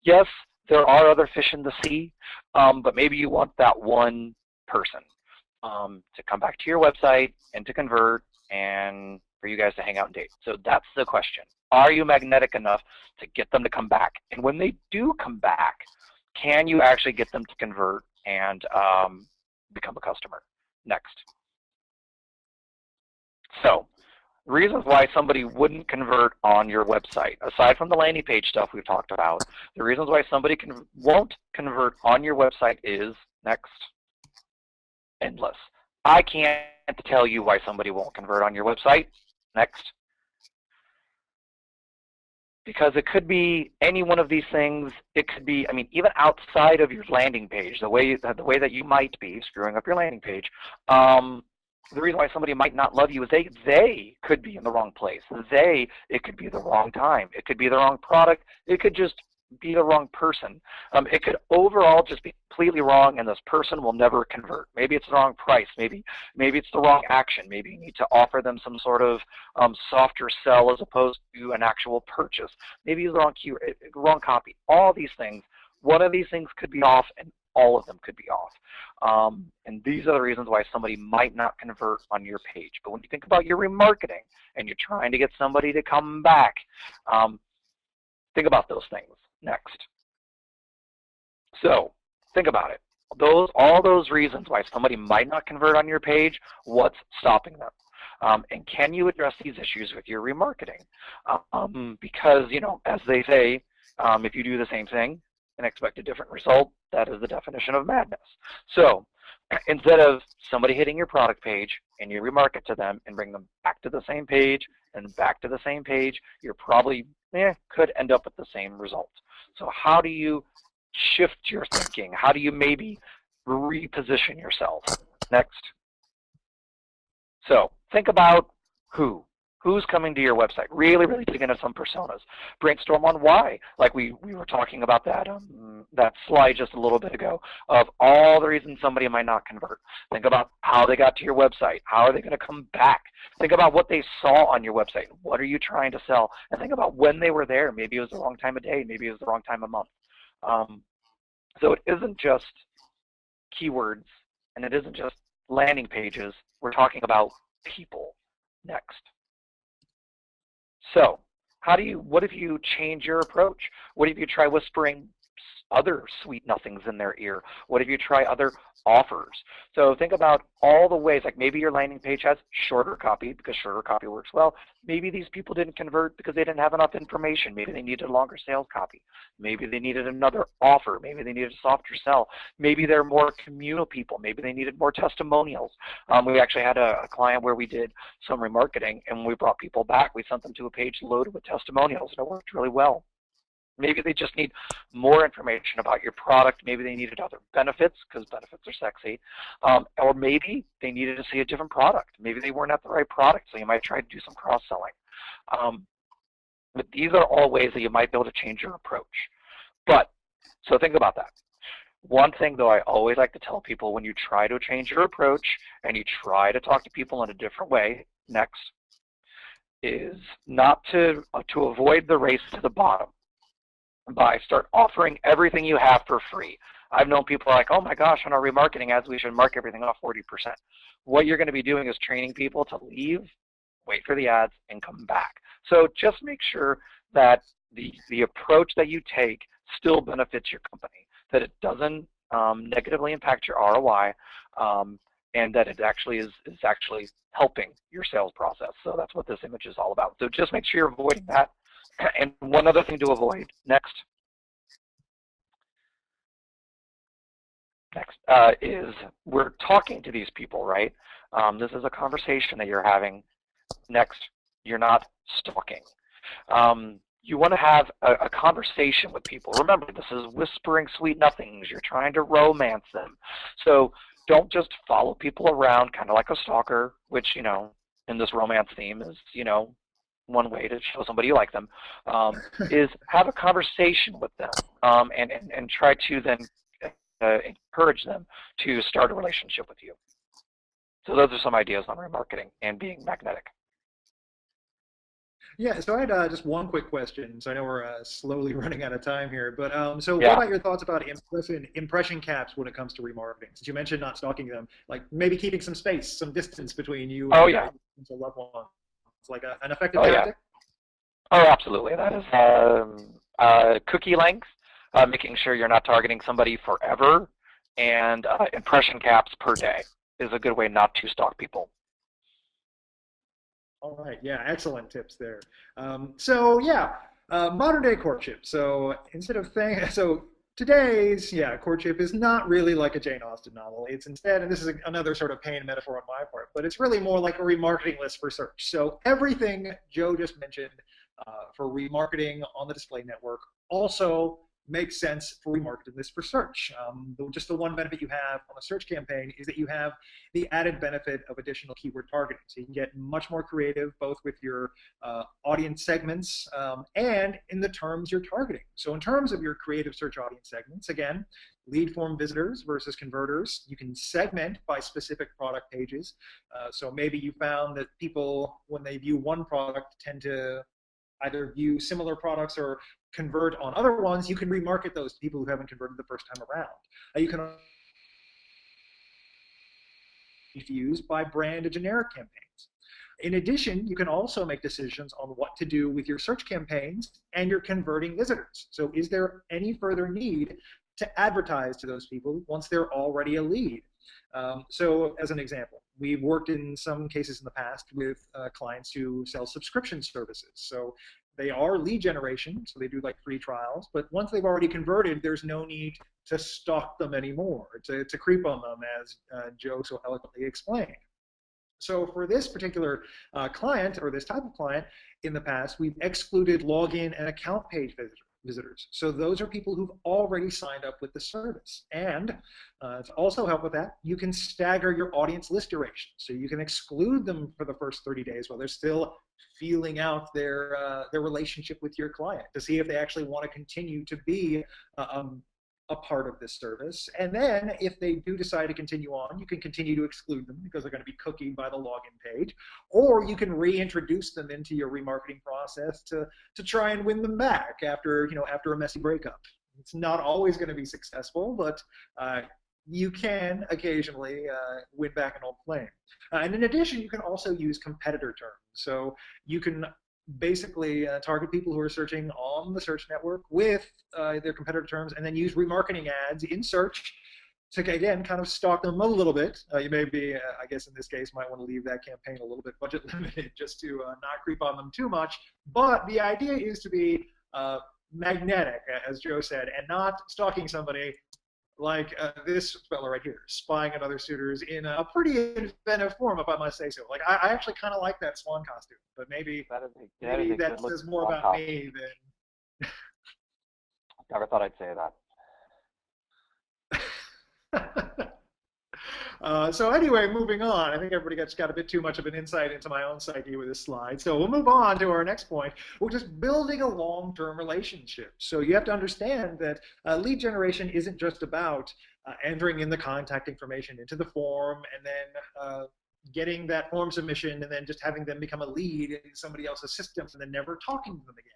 Yes, there are other fish in the sea, but maybe you want that one person to come back to your website and to convert and for you guys to hang out and date. So that's the question. Are you magnetic enough to get them to come back? And when they do come back, can you actually get them to convert and become a customer? Next. So reasons why somebody wouldn't convert on your website, aside from the landing page stuff we've talked about, the reasons why somebody won't convert on your website is, next, endless. I can't tell you why somebody won't convert on your website. Next. Because it could be any one of these things. It could be, I mean, even outside of your landing page, the way that you might be screwing up your landing page. The reason why somebody might not love you is they could be in the wrong place. It could be the wrong time. It could be the wrong product. It could just be the wrong person. It could overall just be completely wrong, and this person will never convert. Maybe it's the wrong price. Maybe it's the wrong action. Maybe you need to offer them some sort of softer sell as opposed to an actual purchase. Maybe it's the wrong keyword, wrong copy. All these things. One of these things could be off, and all of them could be off. And these are the reasons why somebody might not convert on your page. But when you think about your remarketing and you're trying to get somebody to come back, think about those things. Next. So think about it. All those reasons why somebody might not convert on your page, what's stopping them? And can you address these issues with your remarketing? Because, you know, as they say, if you do the same thing and expect a different result, that is the definition of madness. So instead of somebody hitting your product page and you remarket to them and bring them back to the same page and back to the same page, you're probably could end up with the same result. So how do you shift your thinking? How do you maybe reposition yourself? Next. So think about who's coming to your website. Really dig into some personas. Brainstorm on why. Like we were talking about that slide just a little bit ago of all the reasons somebody might not convert. Think about how they got to your website. How are they going to come back? Think about what they saw on your website. What are you trying to sell? And think about when they were there. Maybe it was the wrong time of day. Maybe it was the wrong time of month. So it isn't just keywords and it isn't just landing pages. We're talking about people. Next. So what if you change your approach? What if you try whispering other sweet nothings in their ear? What if you try other offers? So think about all the ways, like maybe your landing page has shorter copy because shorter copy works well. Maybe these people didn't convert because they didn't have enough information. Maybe they needed a longer sales copy. Maybe they needed another offer. Maybe they needed a softer sell. Maybe they're more communal people. Maybe they needed more testimonials. We actually had a client where we did some remarketing, and when we brought people back, we sent them to a page loaded with testimonials, and it worked really well. Maybe they just need more information about your product. Maybe they needed other benefits because benefits are sexy. Or maybe they needed to see a different product. Maybe they weren't at the right product, so you might try to do some cross-selling. But these are all ways that you might be able to change your approach. So think about that. One thing, though, I always like to tell people when you try to change your approach and you try to talk to people in a different way, next, is not to avoid the race to the bottom. By start offering everything you have for free. I've known people like, oh my gosh, on our remarketing ads, we should mark everything off 40%. What you're going to be doing is training people to leave, wait for the ads, and come back. So just make sure that the approach that you take still benefits your company, that it doesn't negatively impact your ROI, and that it actually is actually helping your sales process. So that's what this image is all about. So just make sure you're avoiding that. And one other thing to avoid, next, is we're talking to these people, right? This is a conversation that you're having. Next, you're not stalking. You want to have a conversation with people. Remember, this is whispering sweet nothings. You're trying to romance them. So don't just follow people around kind of like a stalker, which, you know, in this romance theme is, you know, one way to show somebody you like them, is have a conversation with them and try to then encourage them to start a relationship with you. So those are some ideas on remarketing and being magnetic. Yeah, so I had just one quick question. So I know we're slowly running out of time here, but so what Yeah. about your thoughts about impression caps when it comes to remarketing? Since you mentioned not stalking them, like maybe keeping some space, some distance between you Oh and yeah. your loved ones, it's like an effective Oh yeah. tactic. Oh, absolutely. That is cookie length, making sure you're not targeting somebody forever, and impression caps per day is a good way not to stalk people. All right, yeah, excellent tips there. So yeah, modern day courtship. So instead of thing, so today's courtship is not really like a Jane Austen novel. It's instead, and this is another sort of pain metaphor on my part, but it's really more like a remarketing list for search. So everything Joe just mentioned for remarketing on the display network also makes sense for remarketing this for search. Just the one benefit you have on a search campaign is that you have the added benefit of additional keyword targeting. So you can get much more creative both with your audience segments and in the terms you're targeting. So in terms of your creative search audience segments, again, lead form visitors versus converters, you can segment by specific product pages. So maybe you found that people, when they view one product, tend to either view similar products or convert on other ones. You can remarket those to people who haven't converted the first time around. You can used by brand and generic campaigns. In addition, you can also make decisions on what to do with your search campaigns and your converting visitors. So is there any further need to advertise to those people once they're already a lead? So as an example, we've worked in some cases in the past with clients who sell subscription services. So they are lead generation, so they do like free trials, but once they've already converted, there's no need to stalk them anymore, to creep on them, as Joe so eloquently explained. So for this particular client, or this type of client, in the past, we've excluded login and account page visitors. So those are people who've already signed up with the service. And to also help with that, you can stagger your audience list duration. So you can exclude them for the first 30 days while they're still feeling out their relationship with your client to see if they actually want to continue to be a part of this service. And then if they do decide to continue on, you can continue to exclude them because they're going to be cookied by the login page, or you can reintroduce them into your remarketing process to try and win them back after a messy breakup. It's not always going to be successful, but you can occasionally win back an old flame. And in addition, you can also use competitor terms. So you can basically target people who are searching on the search network with their competitor terms, and then use remarketing ads in search to, again, kind of stalk them a little bit. You may be, I guess in this case, might want to leave that campaign a little bit budget limited just to not creep on them too much. But the idea is to be magnetic, as Joe said, and not stalking somebody like this fella right here, spying on other suitors in a pretty inventive form, if I must say so. Like, I actually kind of like that swan costume, but maybe That is a that good says looking more swan about costume. me Never thought I'd say than. So anyway, moving on. I think everybody got a bit too much of an insight into my own psyche with this slide. So we'll move on to our next point, which is building a long-term relationship. So you have to understand that lead generation isn't just about entering in the contact information into the form and then getting that form submission and then just having them become a lead in somebody else's system and then never talking to them again.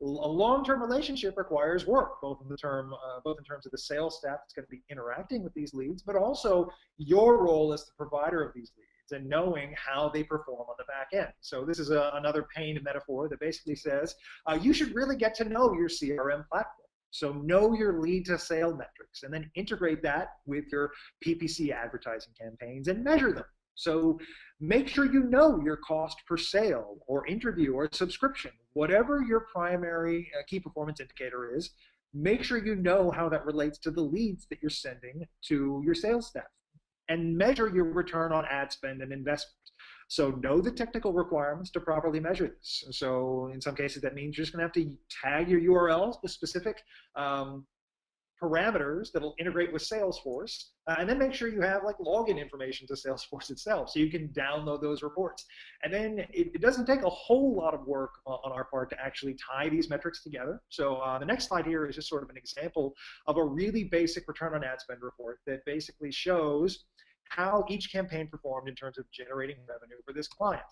A long-term relationship requires work, both in terms of the sales staff that's going to be interacting with these leads, but also your role as the provider of these leads and knowing how they perform on the back end. So this is another pain metaphor that basically says you should really get to know your CRM platform. So know your lead to sale metrics and then integrate that with your PPC advertising campaigns and measure them. So make sure you know your cost per sale or interview or subscription, whatever your primary key performance indicator is. Make sure you know how that relates to the leads that you're sending to your sales staff and measure your return on ad spend and investment. So know the technical requirements to properly measure this. So in some cases, that means you're just going to have to tag your URLs with specific parameters that'll integrate with Salesforce, and then make sure you have like login information to Salesforce itself so you can download those reports. And then it doesn't take a whole lot of work on our part to actually tie these metrics together. So the next slide here is just sort of an example of a really basic return on ad spend report that basically shows how each campaign performed in terms of generating revenue for this client.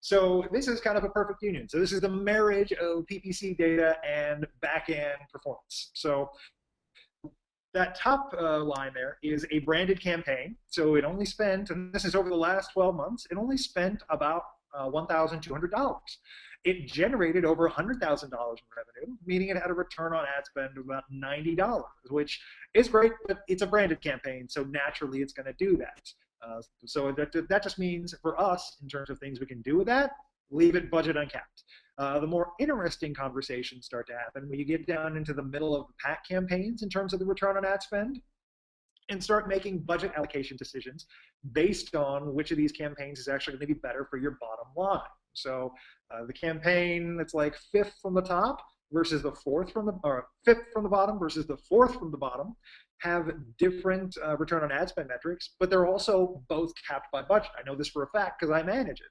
So this is kind of a perfect union. So this is the marriage of PPC data and back-end performance. So that top line there is a branded campaign. So it only spent, and this is over the last 12 months, it only spent about $1,200. It generated over $100,000 in revenue, meaning it had a return on ad spend of about $90, which is great, but it's a branded campaign, so naturally it's going to do that. So that just means for us, in terms of things we can do with that, leave it budget uncapped. The more interesting conversations start to happen when you get down into the middle of the pack campaigns in terms of the return on ad spend, and start making budget allocation decisions based on which of these campaigns is actually going to be better for your bottom line. So the campaign that's like fifth from the top versus the fourth from the, or fifth from the bottom versus the fourth from the bottom have different return on ad spend metrics, but they're also both capped by budget. I know this for a fact because I manage it.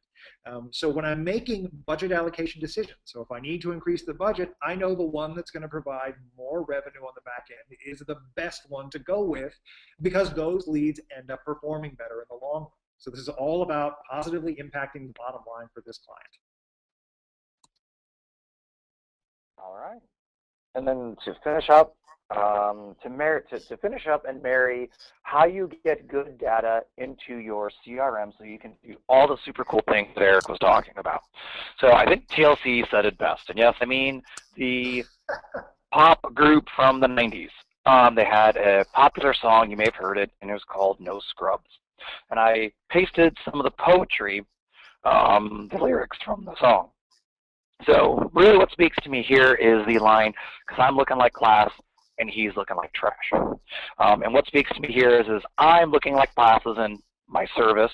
So when I'm making budget allocation decisions, so if I need to increase the budget, I know the one that's going to provide more revenue on the back end is the best one to go with, because those leads end up performing better in the long run. So this is all about positively impacting the bottom line for this client. All right. And then to finish up, to finish up and marry how you get good data into your CRM so you can do all the super cool things that Eric was talking about. So I think TLC said it best. And yes, I mean the pop group from the 90s. They had a popular song, you may have heard it, and it was called No Scrubs. And I pasted some of the poetry, the lyrics from the song. So really what speaks to me here is the line, because I'm looking like class and he's looking like trash. And what speaks to me here is I'm looking like class as in my service,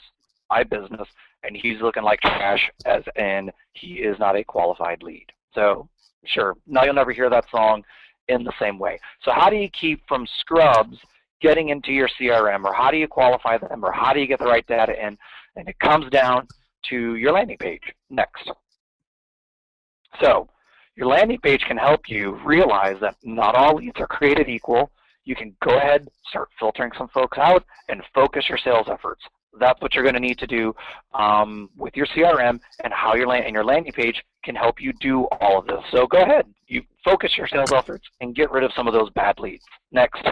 my business, and he's looking like trash as in he is not a qualified lead. So sure, now you'll never hear that song in the same way. So how do you keep from scrubs getting into your CRM, or how do you qualify them, or how do you get the right data in? And it comes down to your landing page next. So your landing page can help you realize that not all leads are created equal. You can go ahead, start filtering some folks out, and focus your sales efforts. That's what you're going to need to do with your CRM, and how your landing page can help you do all of this. So go ahead, you focus your sales efforts and get rid of some of those bad leads. Next.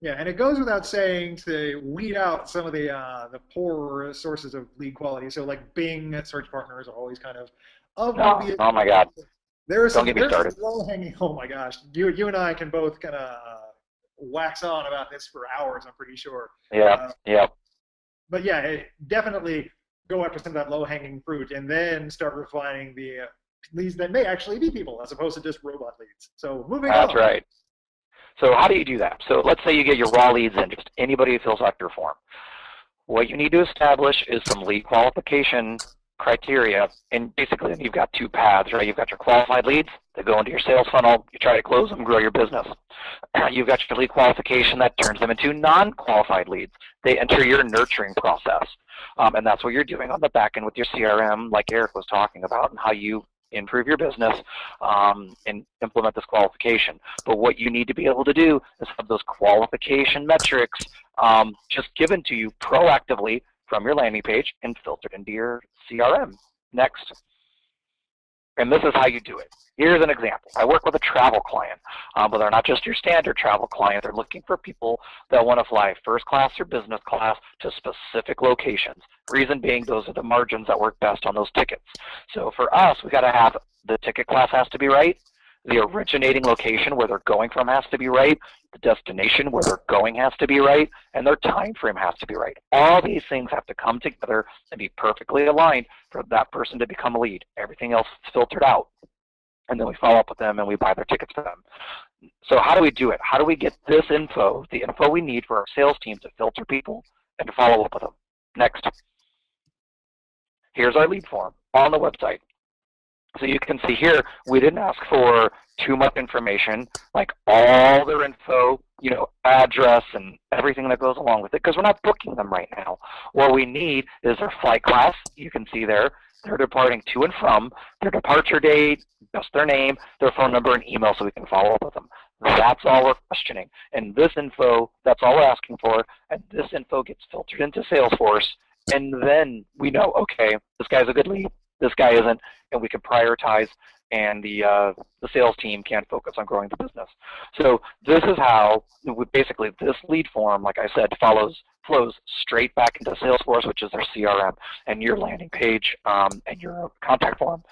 Yeah, and it goes without saying to weed out some of the poorer sources of lead quality. So like Bing search partners are always kind of oh my God. There's Don't get me started. low-hanging. Oh my gosh, you and I can both kind of wax on about this for hours, I'm pretty sure. Yeah, yeah. But yeah, definitely go after some of that low-hanging fruit, and then start refining the leads that may actually be people, as opposed to just robot leads. So moving on. That's right. So how do you do that? So let's say you get your raw leads in, just anybody who fills out your form. What you need to establish is some lead qualification criteria, and basically you've got two paths, right? You've got your qualified leads that go into your sales funnel, you try to close them, grow your business. You've got your lead qualification that turns them into non-qualified leads. They enter your nurturing process, and that's what you're doing on the back end with your CRM, like Eric was talking about, and how you improve your business and implement this qualification. But what you need to be able to do is have those qualification metrics just given to you proactively from your landing page and filtered into your CRM. Next. And this is how you do it. Here's an example. I work with a travel client, but they're not just your standard travel client. They're looking for people that want to fly first class or business class to specific locations. Reason being, those are the margins that work best on those tickets. So for us, we got to have the ticket class has to be right. The originating location where they're going from has to be right. The destination where they're going has to be right, and their time frame has to be right. All these things have to come together and be perfectly aligned for that person to become a lead. Everything else is filtered out, and then we follow up with them and we buy their tickets for them. So how do we do it? How do we get this info, the info we need for our sales team to filter people and to follow up with them? Next. Here's our lead form on the website. So you can see here, we didn't ask for too much information, like all their info, you know, address and everything that goes along with it, because we're not booking them right now. What we need is their flight class. You can see there, they're departing to and from, their departure date, just their name, their phone number, and email so we can follow up with them. That's all we're questioning. And this info, that's all we're asking for, and this info gets filtered into Salesforce, and then we know, okay, this guy's a good lead. this guy isn't, and we can prioritize, and the sales team can focus on growing the business. So this is how basically this lead form, like I said, flows straight back into Salesforce, which is their CRM, and your landing page and your contact form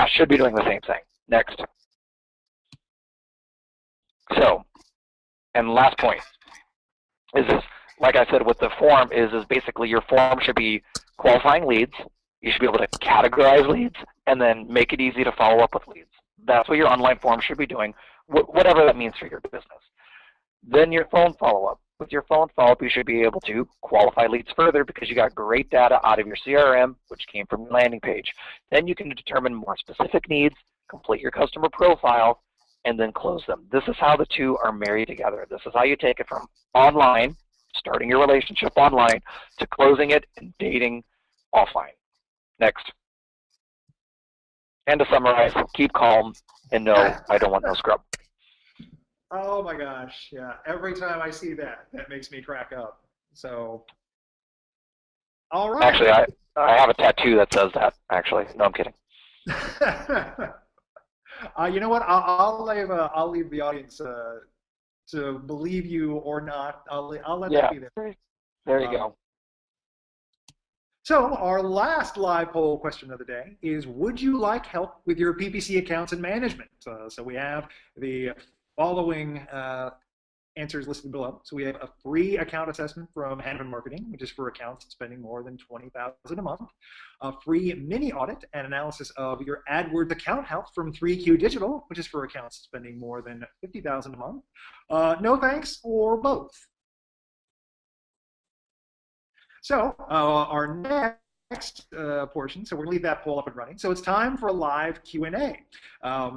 should be doing the same thing. Next. So, and last point is this, like I said, with the form is basically your form should be qualifying leads. You should be able to categorize leads and then make it easy to follow up with leads. That's what your online form should be doing, whatever that means for your business. Then your phone follow-up. With your phone follow-up, you should be able to qualify leads further because you got great data out of your CRM, which came from your landing page. Then you can determine more specific needs, complete your customer profile, and then close them. This is how the two are married together. This is how you take it from online, starting your relationship online, to closing it and dating offline. Next. And to summarize, keep calm and no, I don't want no scrub. Oh my gosh, yeah. Every time I see that, that makes me crack up. So, all right. Actually, I have a tattoo that says that, actually. No, I'm kidding. You know what? I'll leave the audience to believe you or not. I'll let that be there. There you go. So our last live poll question of the day is, would you like help with your PPC accounts and management? So we have the following answers listed below. So we have a free account assessment from Hanapin Marketing, which is for accounts spending more than $20,000 a month. A free mini audit and analysis of your AdWords account health from 3Q Digital, which is for accounts spending more than $50,000 a month. No thanks, or both. So our next portion, so we're going to leave that poll up and running. So it's time for a live Q&A.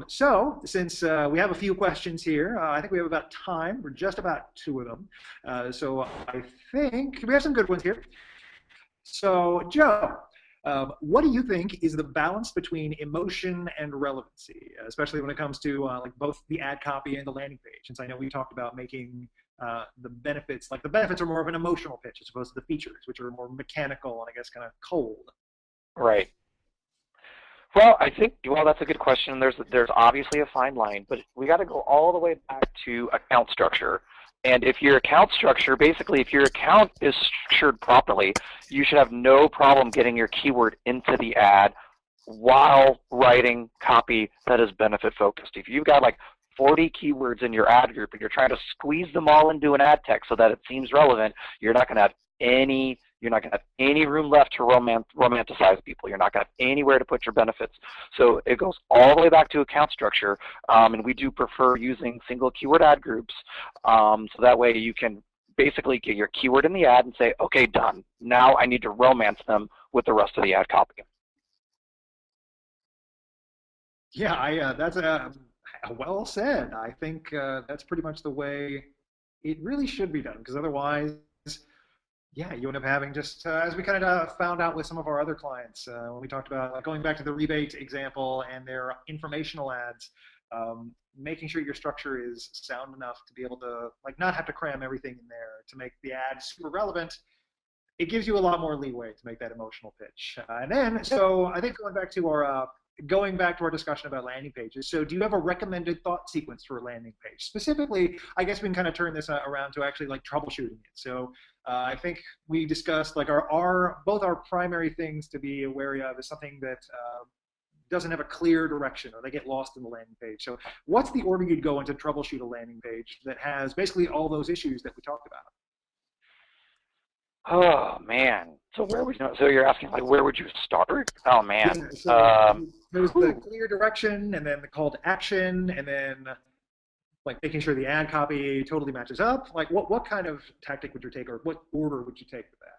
So since we have a few questions here, I think we have about time for just about 2 of them. So I think we have some good ones here. So Joe, what do you think is the balance between emotion and relevancy, especially when it comes to like both the ad copy and the landing page? Since I know we talked about making the benefits are more of an emotional pitch as opposed to the features, which are more mechanical and I guess kind of cold. Right. Well, I think, well, that's a good question. There's obviously a fine line, but we got to go all the way back to account structure. And if your account structure, basically, if your account is structured properly, you should have no problem getting your keyword into the ad while writing copy that is benefit focused. If you've got like 40 keywords in your ad group and you're trying to squeeze them all into an ad text so that it seems relevant, you're not going to have any room left to romanticize people. You're not going to have anywhere to put your benefits. So it goes all the way back to account structure, and we do prefer using single keyword ad groups, so that way you can basically get your keyword in the ad and say, okay, done. Now I need to romance them with the rest of the ad copy. Yeah, that's well said. I think that's pretty much the way it really should be done, because otherwise, yeah, you end up having just, as we kind of found out with some of our other clients, when we talked about like, going back to the rebate example and their informational ads, making sure your structure is sound enough to be able to like not have to cram everything in there to make the ad super relevant. It gives you a lot more leeway to make that emotional pitch. And then, so I think going back to our discussion about landing pages, so do you have a recommended thought sequence for a landing page? Specifically, I guess we can kind of turn this around to actually like troubleshooting it. So I think we discussed like both our primary things to be wary of is something that doesn't have a clear direction or they get lost in the landing page. So what's the order you'd go into troubleshoot a landing page that has basically all those issues that we talked about? Oh man! So so you're asking like where would you start? Oh man! Yeah, so there's the clear direction, and then the call to action, and then like making sure the ad copy totally matches up. Like what kind of tactic would you take, or what order would you take with that?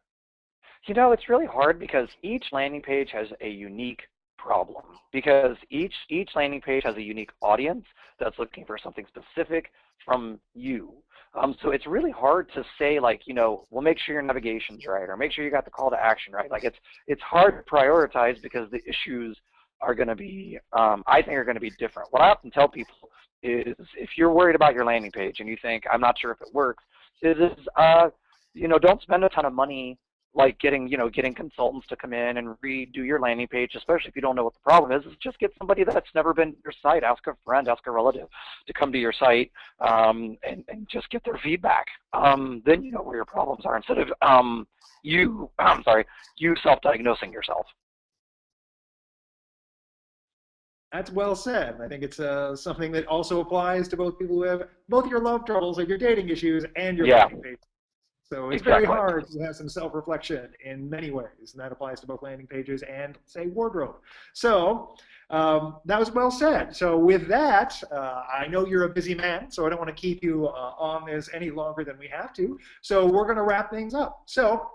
You know, it's really hard because each landing page has a unique problem, because each landing page has a unique audience that's looking for something specific from you. So it's really hard to say like, you know, well, make sure your navigation's right, or make sure you got the call to action right. Like it's hard to prioritize because the issues are going to be, I think, are going to be different. What I often tell people is, if you're worried about your landing page and you think, I'm not sure if it works, you know, don't spend a ton of money like getting consultants to come in and redo your landing page, especially if you don't know what the problem is just get somebody that's never been to your site, ask a friend, ask a relative to come to your site, and just get their feedback. Then you know where your problems are instead of you self-diagnosing yourself. That's well said. I think it's something that also applies to both people who have both your love troubles, like your dating issues, and your landing page. So it's very hard to have some self-reflection in many ways, and that applies to both landing pages and, say, wardrobe. So that was well said. So with that, I know you're a busy man, so I don't want to keep you on this any longer than we have to. So we're going to wrap things up. So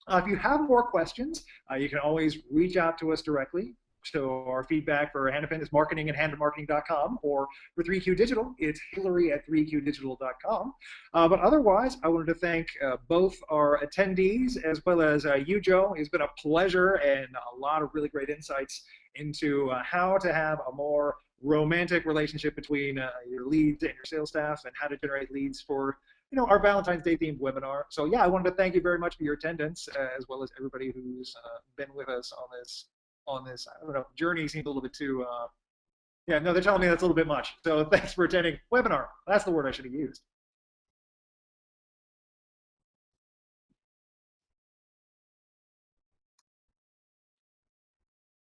if you have more questions, you can always reach out to us directly. So our feedback for Hanapin is marketing@hanapinmarketing.com, or for 3Q Digital, it's hillary@3qdigital.com. But otherwise, I wanted to thank both our attendees as well as you, Joe. It's been a pleasure and a lot of really great insights into how to have a more romantic relationship between your leads and your sales staff, and how to generate leads for our Valentine's Day themed webinar. So yeah, I wanted to thank you very much for your attendance, as well as everybody who's been with us on this, I don't know, journey seems a little bit too, yeah, no, they're telling me that's a little bit much. So thanks for attending webinar. That's the word I should have used.